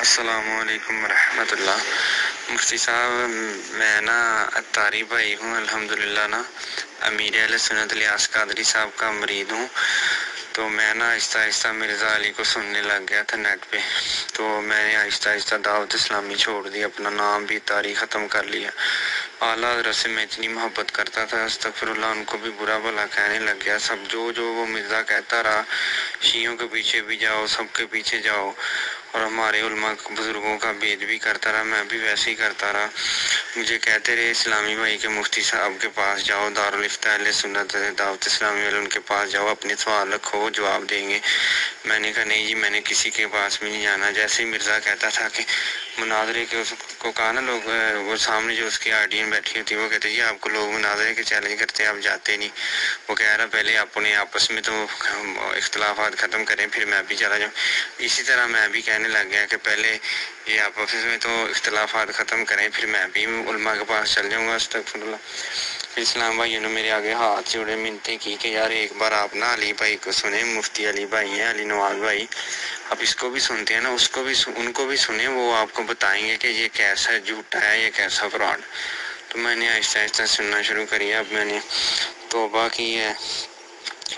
السلام علیکم ورحمۃ اللہ۔ مفتی صاحب، میں نا اتاری بھائی ہوں، الحمدللہ نا امیر اہل سنت الیاس قادری صاحب کا مرید ہوں۔ تو میں نا آہستہ آہستہ مرزا علی کو سننے لگ گیا تھا نیٹ پہ، تو میں نے آہستہ آہستہ دعوت اسلامی چھوڑ دی، اپنا نام بھی تاریخ ختم کر لیا۔ اعلیٰ حضرت سے میں اتنی محبت کرتا تھا، استغفر اللہ، ان کو بھی برا بھلا کہنے لگ گیا۔ سب جو وہ مرزا کہتا رہا، شیعوں کے پیچھے بھی جاؤ، سب کے پیچھے جاؤ، اور ہمارے علماء بزرگوں کا بید بھی کرتا رہا، میں بھی ویسے ہی کرتا رہا۔ مجھے کہتے رہے اسلامی بھائی کے مفتی صاحب کے پاس جاؤ، دارالفتہ اہل سنت دعوت اسلامی والے، ان کے پاس جاؤ، اپنے سوال رکھو، وہ جواب دیں گے۔ میں نے کہا نہیں جی، میں نے کسی کے پاس بھی نہیں جانا۔ جیسے ہی مرزا کہتا تھا کہ مناظرے کے، اس کو کہا نا لوگ، وہ سامنے جو اس کی آڈین بیٹھی ہوتی ہے، وہ کہتے جی آپ کو لوگ مناظرے کے چیلنج کرتے ہیں، آپ جاتے نہیں۔ وہ کہہ رہا پہلے اپنے آپس میں تو اختلافات ختم کریں، پھر میں بھی چلا جاؤں۔ اسی طرح میں بھی کہنے لگ گیا کہ پہلے یہ آپس میں تو اختلافات ختم کریں، پھر میں بھی علماء کے پاس چل جاؤں گا، استغفر اللہ۔ پھر اسلام بھائیوں نے میرے آگے ہاتھ جوڑے، منتیں کی کہ یار ایک بار آپ نا علی بھائی کو سنیں، مفتی علی بھائی ہیں، علی نواز بھائی، آپ اس کو بھی سنتے ہیں نا، اس کو بھی ان کو بھی سنیں، وہ آپ کو بتائیں گے کہ یہ کیسا جھوٹا ہے، یہ کیسا فراڈ۔ تو میں نے آہستہ آہستہ سننا شروع کیا۔ اب میں نے توبہ کی ہے،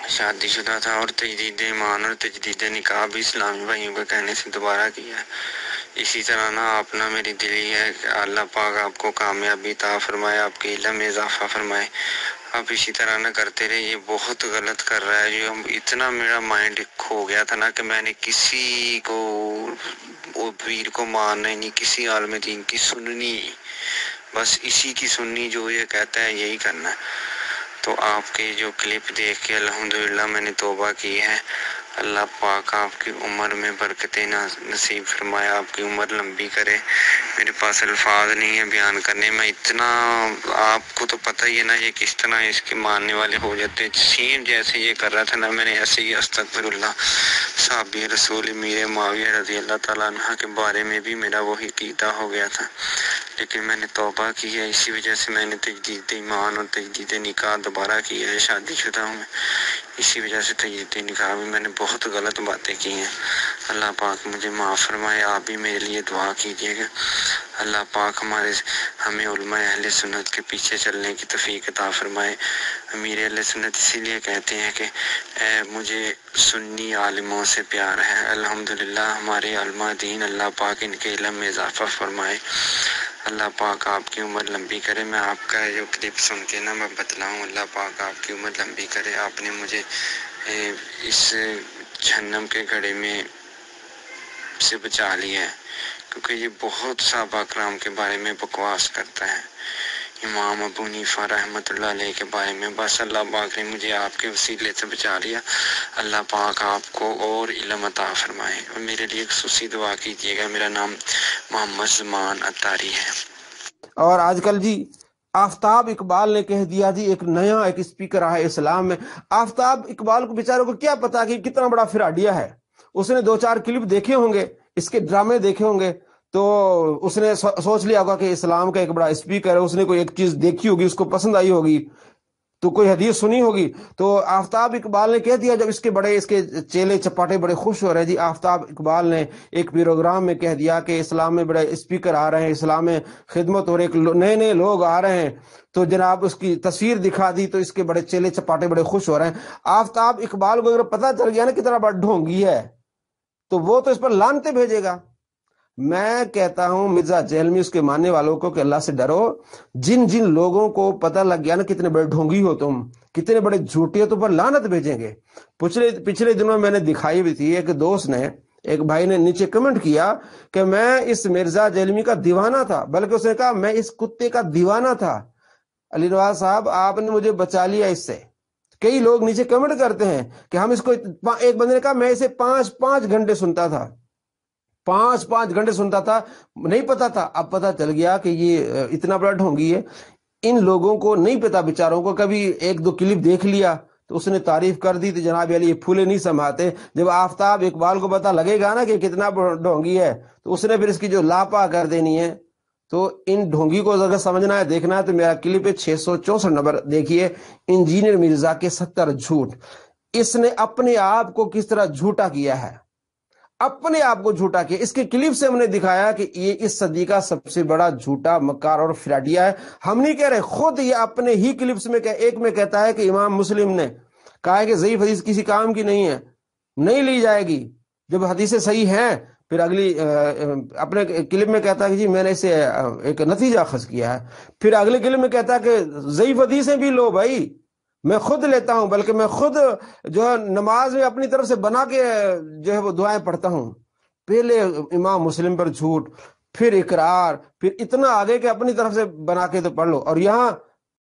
شادی شدہ تھا، اور تجدید ایمان اور تجدید نکاح بھی اسلامی بھائیوں کے کہنے سے دوبارہ کیا ہے۔ اسی طرح نا آپ نا میری دلی ہے کہ اللہ پاک آپ کو کامیابی عطا فرمائے، آپ کے علم میں اضافہ فرمائے۔ آپ اسی طرح نہ کرتے رہے، یہ بہت غلط کر رہا ہے جو اتنا میرا مائنڈ کھو گیا تھا نا کہ میں نے کسی کو وہ پیر کو ماننا ہی نہیں، کسی عالم دین کی سننی، بس اسی کی سننی، جو یہ کہتا ہے یہی کرنا ہے۔ تو آپ کے جو کلپ دیکھ کے الحمدللہ میں نے توبہ کی ہے۔ اللہ پاک آپ کی عمر میں برکتیں نصیب فرمائے، آپ کی عمر لمبی کرے۔ میرے پاس الفاظ نہیں ہے بیان کرنے میں، اتنا آپ کو تو پتہ ہی ہے نا یہ کس طرح اس کے ماننے والے ہو جاتے ہیں۔ سیم جیسے یہ کر رہا تھا نا، میں نے ایسے ہی استغفر اللہ، صحابی رسول امیر معاویہ رضی اللہ تعالیٰ عنہ کے بارے میں بھی میرا وہی عقیدہ ہو گیا تھا، لیکن میں نے توبہ کی ہے۔ اسی وجہ سے میں نے تجدید ایمان اور تجدید نکاح دوبارہ کیا ہے، شادی شدہ ہوں میں، اسی وجہ سے تجدید نکاح بھی میں نے بہت غلط باتیں کی ہیں۔ اللہ پاک مجھے معاف فرمائے، آپ بھی میرے لیے دعا کیجیے گا۔ اللہ پاک ہمیں علماء اہل سنت کے پیچھے چلنے کی توفیق عطا فرمائے۔ امیر اہل سنت اسی لیے کہتے ہیں کہ مجھے سنی عالموں سے پیار ہے۔ الحمدللہ ہمارے علماء دین، اللہ پاک ان کے علم میں اضافہ فرمائے، اللہ پاک آپ کی عمر لمبی کرے۔ میں آپ کا جو کلپ سن کے نا میں بتلاؤں، اللہ پاک آپ کی عمر لمبی کرے۔ آپ نے مجھے اس جہنم کے گڑھے میں سے بچا لیا ہے، کیونکہ یہ بہت صحابہ کرام کے بارے میں بکواس کرتا ہے، امام ابو حنیفہ رحمۃ اللہ علیہ کے بارے میں۔ بس اللہ پاک نے مجھے آپ کے وسیلے سے بچا لیا۔ اللہ پاک آپ کو اور علم عطا فرمائے، اور میرے لیے خصوصی دعا کیجیے گا۔ میرا نام محمد زمان اتاری ہے۔ اور آج کل جی آفتاب اقبال نے کہہ دیا جی ایک نیا ایک اسپیکر آیا اسلام میں۔ آفتاب اقبال کو بیچارے کو کیا پتا کہ کتنا بڑا فراڈیا ہے۔ اس نے 2-4 کلپ دیکھے ہوں گے، اس کے ڈرامے دیکھے ہوں گے، تو اس نے سوچ لیا ہوگا کہ اسلام کا ایک بڑا اسپیکر ہے، اس نے کوئی ایک چیز دیکھی ہوگی، اس کو پسند آئی ہوگی، تو کوئی حدیث سنی ہوگی، تو آفتاب اقبال نے کہہ دیا، جب اس کے چیلے چپاٹے بڑے خوش ہو رہے ہیں جی، آفتاب اقبال نے ایک پروگرام میں کہہ دیا کہ اسلام میں بڑے اسپیکر آ رہے ہیں، اسلام میں خدمت اور ایک نئے لوگ آ رہے ہیں، تو جناب اس کی تصویر دکھا دی تو اس کے بڑے چیلے چپاٹے بڑے خوش ہو رہے ہیں۔ آفتاب اقبال کو اگر پتہ چل گیا نا کتنا بڑا ڈھونگی ہے، تو وہ تو اس پر لعنتیں بھیجے گا۔ میں کہتا ہوں مرزا جہلمی اس کے ماننے والوں کو کہ اللہ سے ڈرو۔ جن لوگوں کو پتہ لگ گیا نا کتنے بڑے ڈھونگی ہو تم، کتنے بڑے جھوٹے ہو، تو پر لعنت بھیجیں گے۔ پچھلے دنوں میں نے دکھائی بھی تھی، ایک دوست نے، ایک بھائی نے نیچے کمنٹ کیا کہ میں اس مرزا جہلمی کا دیوانہ تھا، بلکہ اس نے کہا میں اس کتے کا دیوانہ تھا۔ علی نواز صاحب آپ نے مجھے بچا لیا اس سے۔ کئی لوگ نیچے کمنٹ کرتے ہیں کہ ہم اس کو، ایک بندے نے کہا میں اسے 5 گھنٹے سنتا تھا، 5 گھنٹے سنتا تھا، نہیں پتا تھا، اب پتا چل گیا کہ یہ اتنا بڑا ڈھونگی ہے۔ ان لوگوں کو نہیں پتا، بیچاروں کو، کبھی 1-2 کلپ دیکھ لیا تو اس نے تعریف کر دی، تو جناب علی یہ پھولے نہیں سماتے۔ جب آفتاب اقبال کو پتا لگے گا نا کہ کتنا ڈھونگی ہے، تو اس نے پھر اس کی جو لاپا کر دینی ہے۔ تو ان ڈھونگی کو اگر سمجھنا ہے، دیکھنا ہے، تو میرا کلپ ہے 664 نمبر، دیکھیے انجینئر مرزا کے 70 جھوٹ۔ اس نے اپنے آپ کو کس طرح جھوٹا کیا ہے۔ اپنے آپ کو جھوٹا کیا. اس کے کلپ سے ہم نے دکھایا کہ یہ اس صدی کا سب سے بڑا جھوٹا مکار اور فراڈیا ہے. ہم نہیں کہہ رہے، خود یہ اپنے ہی کلپس میں ایک میں کہتا ہے کہ امام مسلم نے کہا ہے کہ ضعیف حدیث کسی کام کی نہیں ہے، نہیں لی جائے گی. جب حدیثیں صحیح ہیں پھر اگلی اپنے کلپ میں کہتا ہے کہ جی میں نے اسے ایک نتیجہ اخذ کیا ہے. پھر اگلے کلپ میں کہتا ہے کہ ضعیف حدیثیں بھی لو بھائی، میں خود لیتا ہوں، بلکہ میں خود جو ہے نماز میں اپنی طرف سے بنا کے جو ہے وہ دعائیں پڑھتا ہوں. پہلے امام مسلم پر جھوٹ، پھر اقرار، پھر اتنا آگے کہ اپنی طرف سے بنا کے تو پڑھ لو. اور یہاں